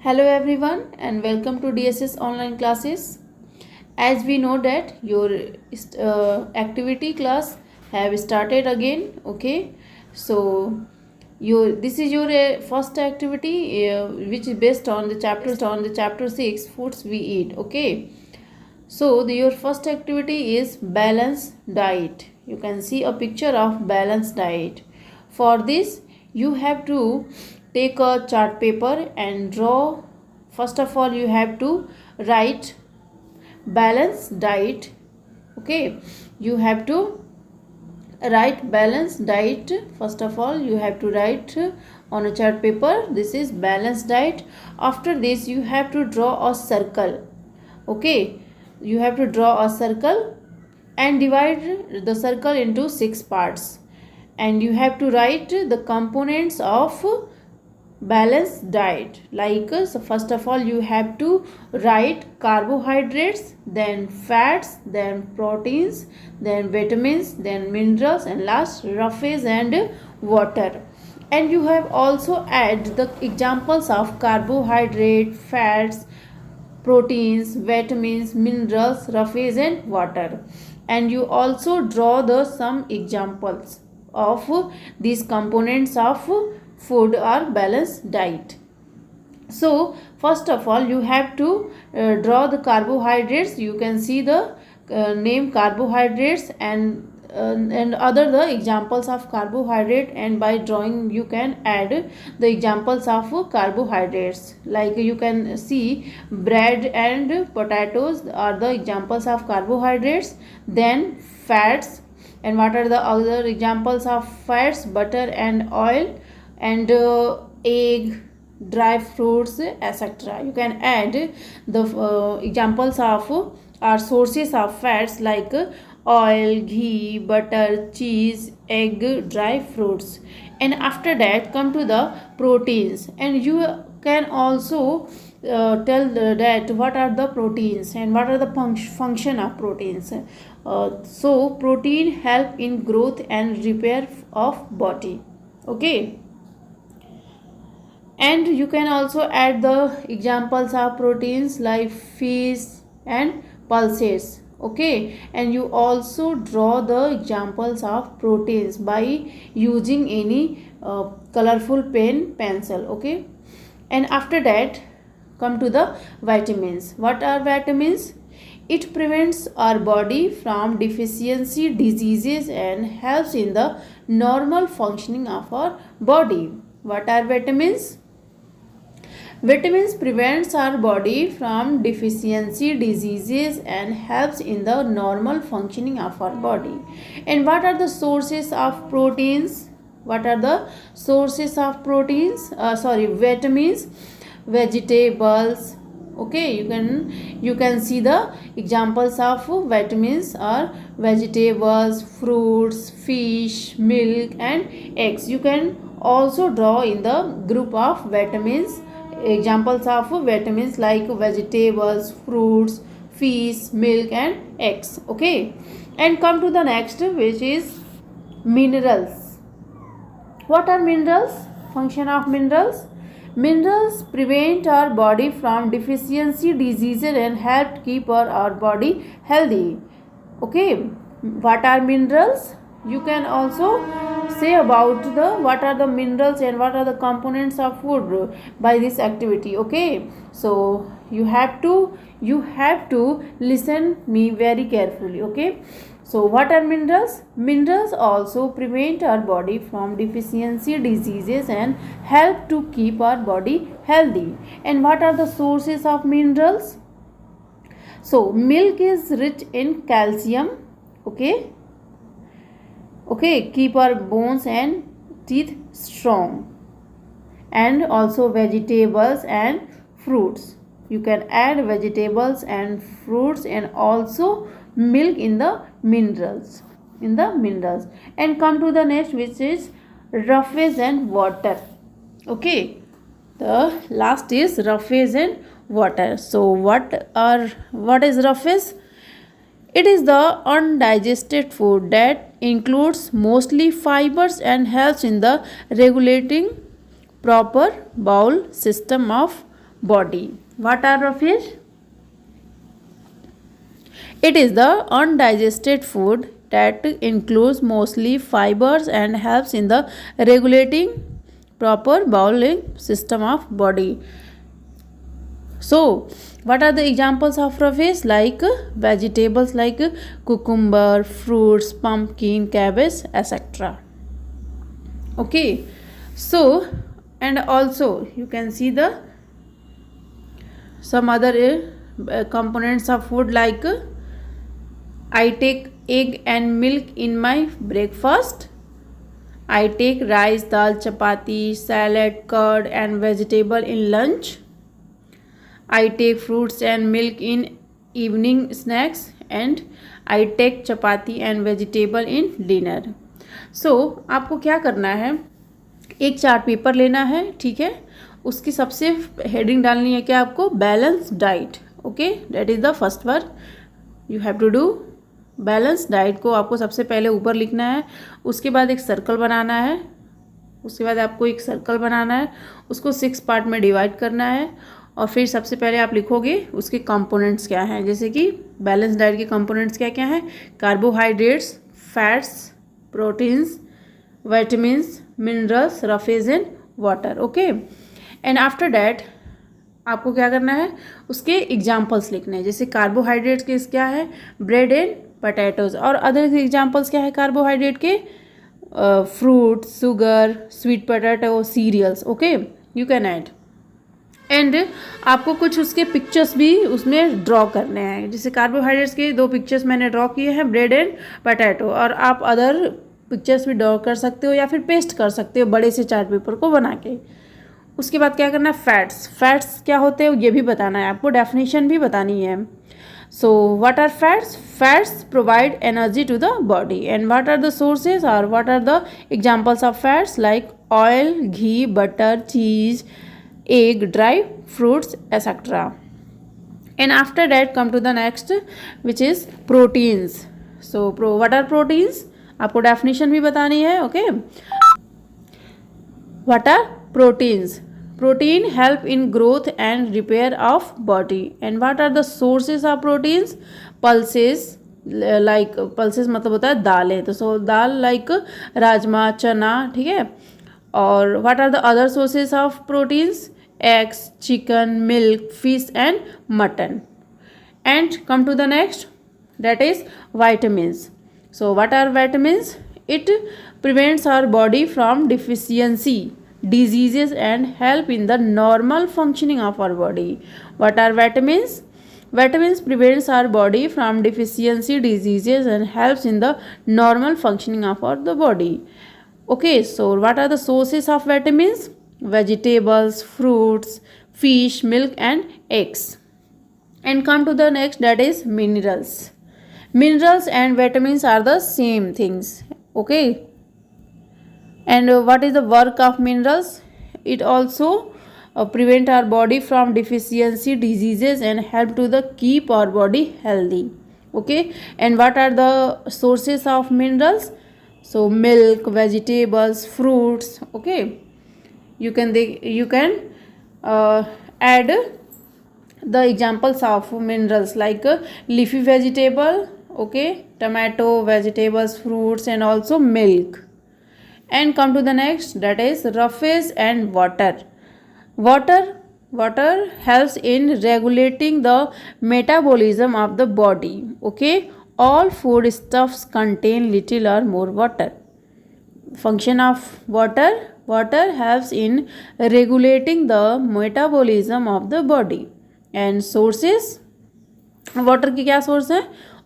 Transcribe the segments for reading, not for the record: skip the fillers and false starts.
Hello everyone and welcome to DSS online classes. As we know that your activity class have started again, okay? So your this is your first activity which is based on the chapter 6 foods we eat, okay? So your first activity is balanced diet. You can see a picture of balanced diet. For this you have to take a chart paper and draw. First of all you have to write balanced diet. Okay, you have to write balanced diet. First of all you have to write on a chart paper, this is balanced diet. After this you have to draw a circle. Okay, you have to draw a circle and divide the circle into 6 parts, and you have to write the components of balanced diet. Like so first of all you have to write carbohydrates, then fats, then proteins, then vitamins, then minerals, and last roughage and water. And you have also add the examples of carbohydrate, fats, proteins, vitamins, minerals, roughage and water. And you also draw the some examples of these components of food or balanced diet. So first of all you have to draw the carbohydrates. You can see the name carbohydrates and other the examples of carbohydrate, and by drawing you can add the examples of carbohydrates. Like you can see bread and potatoes are the examples of carbohydrates, then fats, and what are the other examples of fats? Butter and oil, and egg, dry fruits, etc. You can add the examples of or sources of fats like oil, ghee, butter, cheese, egg, dry fruits. And after that come to the proteins, and you can also tell that what are the proteins and what are the function of proteins. So protein help in growth and repair of body. Okay, and you can also add the examples of proteins like fish and pulses. Okay, and you also draw the examples of proteins by using any colorful pencil. Okay, and after that come to the vitamins. What are vitamins? It prevents our body from deficiency diseases and helps in the normal functioning of our body. What are vitamins? Vitamins prevents our body from deficiency diseases and helps in the normal functioning of our body. And what are the sources of proteins? What are the sources of proteins? Vitamins, vegetables. Okay, you can see the examples of vitamins are vegetables, fruits, fish, milk, and eggs. You can also draw in the group of vitamins examples of vitamins like vegetables, fruits, fish, milk, and eggs. Okay, and come to the next, which is minerals. What are minerals? Function of minerals. Minerals prevent our body from deficiency diseases and help keep our body healthy. Okay, what are minerals? You can also say about the what are the minerals and what are the components of food by this activity. Okay, so you have to listen me very carefully. Okay, so what are minerals? Minerals also prevent our body from deficiency diseases and help to keep our body healthy. And what are the sources of minerals? So milk is rich in calcium. Okay, keep our bones and teeth strong. And also vegetables and fruits. You can add vegetables and fruits and also milk in the minerals. And come to the next, which is roughage and water. Okay, the last is roughage and water. So what is roughage? It is the undigested food that includes mostly fibers and helps in the regulating proper bowel system of body. What are roughage? It is the undigested food that includes mostly fibers and helps in the regulating proper bowel system of body. So what are the examples of roughage? Like vegetables like cucumber, fruits, pumpkin, cabbage, etc. Okay, so and also you can see the some other components of food, like I take egg and milk in my breakfast. I take rice, dal, chapati, salad, curd and vegetable in lunch. I take fruits and milk in evening snacks, and I take chapati and vegetable in dinner. So आपको क्या करना है, एक chart paper लेना है, ठीक है, उसकी सबसे हेडिंग डालनी है क्या आपको, balance diet. Okay, that is the first work you have to do. Balance diet को आपको सबसे पहले ऊपर लिखना है, उसके बाद एक सर्कल बनाना है, उसके बाद आपको एक सर्कल बनाना है, उसको 6 पार्ट में डिवाइड करना है, और फिर सबसे पहले आप लिखोगे उसके कंपोनेंट्स क्या हैं. जैसे कि बैलेंस डाइट के कंपोनेंट्स क्या क्या हैं, carbohydrates, fats, proteins, vitamins, minerals, roughage and water. Okay, and after that आपको क्या करना है, उसके एग्जाम्पल्स लिखने हैं. जैसे कार्बोहाइड्रेट्स के क्या है, ब्रेड एंड पोटैटोज, और अदर एग्जाम्पल्स क्या है कार्बोहाइड्रेट के, fruit, sugar, sweet potato, cereals. Okay, you can add. And आपको कुछ उसके पिक्चर्स भी उसमें ड्रॉ करने हैं. जैसे कार्बोहाइड्रेट्स के 2 पिक्चर्स मैंने ड्रॉ किए हैं, ब्रेड एंड पोटैटो, और आप अदर पिक्चर्स भी ड्रॉ कर सकते हो या फिर पेस्ट कर सकते हो बड़े से चार्ट पेपर को बना के. उसके बाद क्या करना है, फैट्स. फैट्स क्या होते हैं ये भी बताना है आपको, डेफिनेशन भी बतानी है. So what are fats? Fats provide energy to the body. And what are the sources or what are the examples of fats? Like oil, ghee, butter, cheese, egg, dry fruits, etc. And after that come to the next, which is proteins. So what are proteins? आपको definition भी बतानी है. Okay, what are proteins? Protein help in growth and repair of body. And what are the sources of proteins? Pulses, like pulses मतलब होता है दालें, तो so दाल like rajma, चना, ठीक है. और what are the other sources of proteins? Eggs, chicken, milk, fish and mutton. And come to the next, that is vitamins. So what are vitamins? It prevents our body from deficiency, diseases and help in the normal functioning of our body. What are vitamins? Vitamins prevents our body from deficiency, diseases and helps in the normal functioning of the body. Okay, so what are the sources of vitamins? Vegetables, fruits, fish, milk and eggs. And come to the next, that is minerals. Minerals and vitamins are the same things. Okay, and what is the work of minerals? It also prevent our body from deficiency, diseases and help to the keep our body healthy. Okay, and what are the sources of minerals? So milk, vegetables, fruits. Okay, you can add the examples of minerals like leafy vegetable, okay, tomato, vegetables, fruits and also milk. And come to the next, that is roughage and water. Water helps in regulating the metabolism of the body. Okay, all foodstuffs contain little or more water. Function of water helps in regulating the metabolism of the body. And sources, water की क्या source है?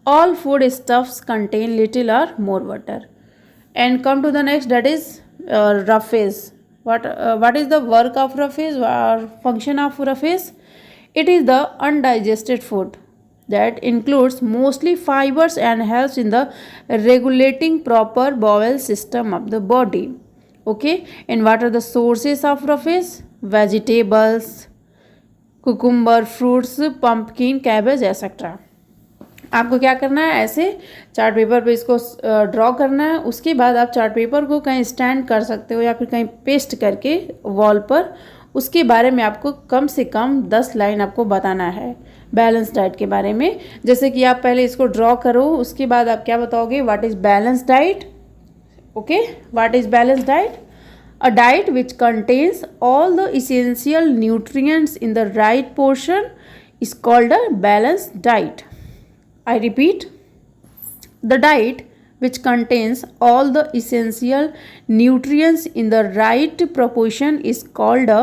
All food stuffs contain little or more water. And come to the next, that is roughage. What is the work of roughage or function of roughage? It is the undigested food that includes mostly fibers and helps in the regulating proper bowel system of the body. Okay, and what are the sources of roughage? Vegetables, cucumber, fruits, pumpkin, cabbage, etc. आपको क्या करना है, ऐसे chart paper पे इसको draw करना है. उसके बाद आप चार्ट पेपर को कहीं स्टैंड कर सकते हो या फिर कहीं पेस्ट करके वॉल पर उसके बारे में आपको कम से कम 10 लाइन आपको बताना है बैलेंस डाइट के बारे में। जैसे कि आप पहले इसको ड्रॉ करो, उसके बाद आप क्या बताओगे, what is balance diet. Okay, what is balance diet? A diet which contains all the essential nutrients in the right portion is called a balanced diet. I repeat, the diet which contains all the essential nutrients in the right proportion is called a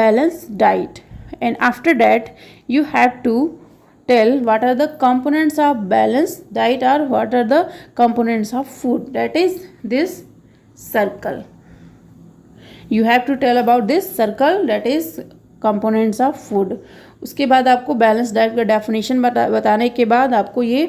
balanced diet. And after that, you have to tell what are the components of balanced diet or what are the components of food. That is this circle. You have to tell about this circle, that is components of food. उसके बाद आपको balance diet का definition बताने के बाद आपको ये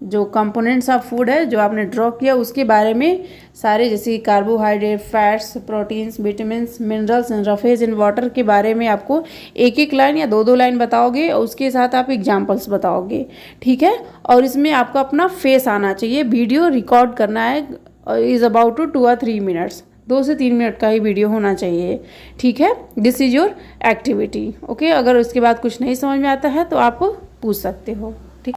जो कंपोनेंट्स ऑफ फूड है जो आपने ड्रॉ किया उसके बारे में सारे, जैसे carbohydrate, fats, proteins, vitamins, minerals and roughage in water के बारे में आपको एक एक लाइन या दो दो लाइन बताओगे और उसके साथ आप एग्जाम्पल्स बताओगे, ठीक है। और इसमें आपका अपना फेस आना चाहिए। वीडियो रिकॉर्ड करना है, इज़ अबाउट 2 or 3 minutes, 2 से 3 मिनट का ही वीडियो होना चाहिए, ठीक है। This is your activity. Okay, अगर उसके बाद कुछ नहीं समझ में आता है तो आप पूछ सकते हो।